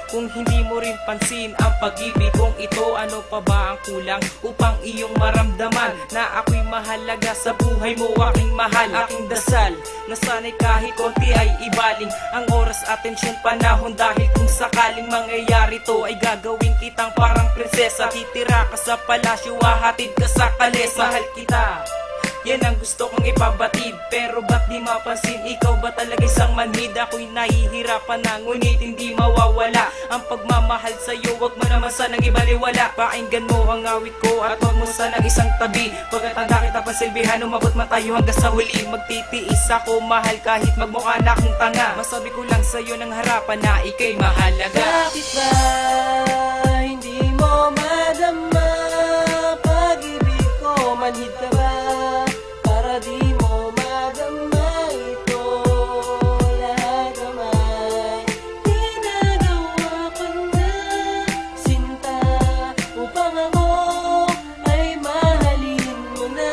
kung hindi mo rin pansin ang pag-ibig kong ito? Ano pa ba ang kulang upang iyong maramdaman na ako'y mahalaga sa buhay mo, aking mahal? Aking dasal na sana'y kahit konti ay ibaling ang oras, atensyon, panahon, dahil kung sakaling mangyayari to ay gagawin kitang parang prinsesa. Titira ka sa palasyo, hahatid ka sa kales. Mahal kita, yan ang gusto kong ipabatid, pero ba't di mapansin? Ikaw ba talaga isang manhid? Ako'y nahihirapan na, ngunit hindi mawawala ang pagmamahal sa'yo. Wag mo naman sanang ibaliwala. Pakinggan mo ang awit ko at wag mo sanang isang tabi. Pagkatanda kita pasilbihan, umabot man tayo hanggang sa huli. Magtitiis ako, mahal, kahit magmukha na akong tanga. Masabi ko lang sa'yo ng harapan na ika'y mahalaga. Bakit ba hindi mo madama pag-ibig ko? Manhid ka ba para di mo madama ito? Lahat naman ginagawa ko na, sinta, upang ako ay mahalin mo na.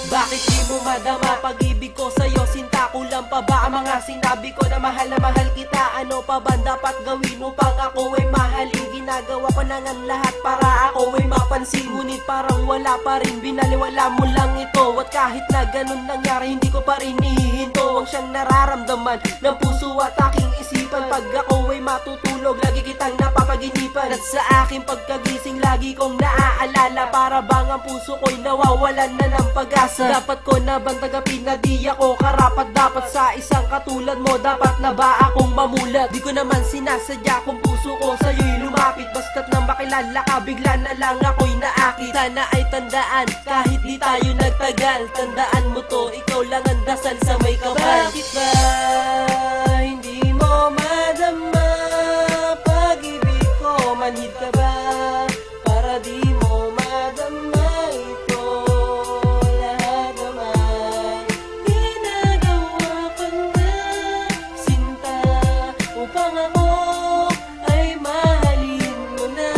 Bakit di mo madama pag-ibig ko sa'yo? Sinta, kulang pa ba ang mga sinabi ko na mahal kita? Ano pa ba dapat gawin upang ako ay mahalin? Ginagawa ko na nga lahat para ako ay mapansin, ngunit parang wala pa rin. Binaliwala mo lang ito, at kahit na ganun nangyari, hindi ko pa rin ihihinto ang siyang nararamdaman ng puso at aking isipan. Pag ako ay matutulog, lagi kitang napapaginipan, at sa aking pagkagising lagi kong naaalala. Para bang ang puso ko'y nawawalan na ng pag-asa. Dapat ko na bang tagapin na di ako karapat dapat sa isang katulad mo? Dapat na ba akong mamulat? Di ko naman sinasadya kung puso ko sa'yo'y lumapit. Basta't nang makilala ka, bigla na lang ako'y naakit. Sana ay tandaan, kahit di tayo nagtagal, tandaan mo to, ikaw lang ang dasal sa may kapal. Bakit ba hindi mo madama pag-ibig ko? Manhid ka ba para di mo madama ito? Lahat naman ginagawa ko na, sinta, upang ako ay mahalin mo na.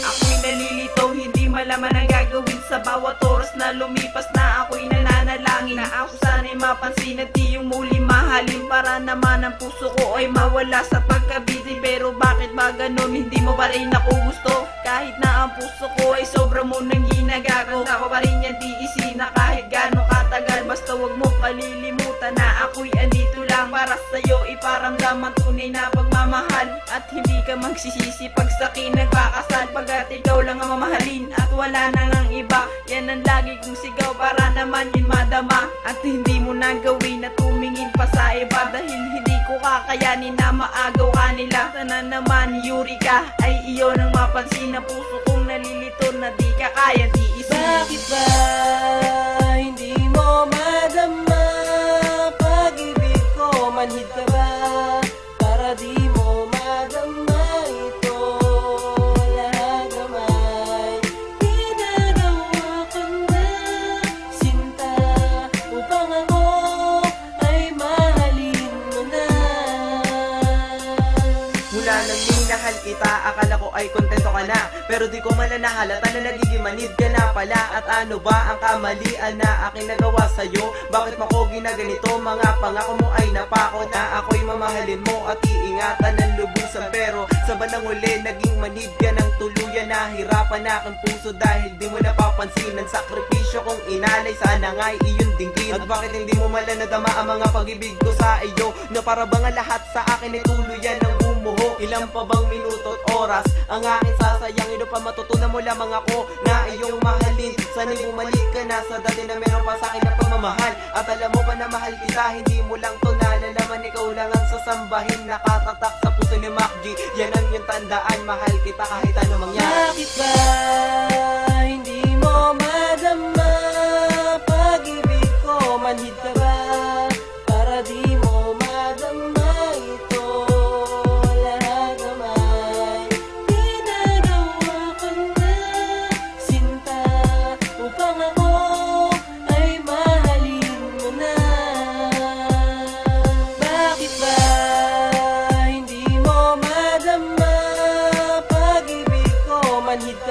Ako'y nalilito, hindi malaman ang gagawin sa bawat oras na lumipas na ako'y nananalangin na ako sana'y mapansin at di yung muli mahalin, para naman ang puso ko ay mawala sa pagkabisi. Pero bakit ba ganun? Hindi mo pa rin ako gusto, kahit na ang puso ko ay sobra mo nang ginagago. Ako pa rin yan tiisin na kahit gano'ng katagal. Basta wag mo kalilimutan na ako'y andito lang para sa'yo, iparamdam ang tunay na pagmamahal. At hindi ka magsisisi pag sa'kin nagpakasal, pagkat ikaw lang ang mamahalin at wala na ng iba. Yan ang lagi kong sigaw para naman yun madama, at hindi mo na gawin na tumingin pa sa iba, dahil hindi ko kakayanin na maagaw ka nila. Sana naman Eureka ay iyon ang mapansin na puso kong nalilito na di ka kaya tiisin. Bakit ba hindi mo madama pag-ibig ko? Manhid ka ba para di mo madama ito? Lahat naman ginagawa ko na, sinta, upang ako ay mahalin mo na. Mula nang minahal kita, akala ko ay kontento ka na, pero di ko man nahalata na nagiging manid ka na pala. At ano ba ang kamalian na aking nagawa sa'yo? Bakit mo ko ginaganito? Mga pangako mo ay napako na ako'y mamahalin mo at iingatan ng lubusan, pero sa bandang huli naging manid ka ng tuluyan. Nahirapan na aking puso dahil di mo napapansin ang sakripisyo kong inalay. Sana nga'y iyong dinggin. At bakit hindi mo malanadama ang mga pag-ibig ko sa iyo, na para bang lahat sa akin ay tuluyan ng bumuho? Ilan pa bang minuto at oras ang aking sasayang? Ino pa matutunan mo lamang ako na iyong mahalin. Sana'y bumalik ka na sa dati na meron pa sa akin na pagmamahal. At alam mo ba na mahal kita, hindi mo lang to nalalaman, ikaw lang ang sasambahin. Nakatatak sa puso ni Mac G, yan ang iyong tandaan, mahal kita kahit ano mangyari. Bakit ba hindi mo madama pag-ibig ko? Manhid ka ba para di mo madama ito? Lahat naman ginagawa ko na, sinta, upang ako ay mahalin mo na. Bakit ba hindi mo madama pag-ibig ko? Manhid ka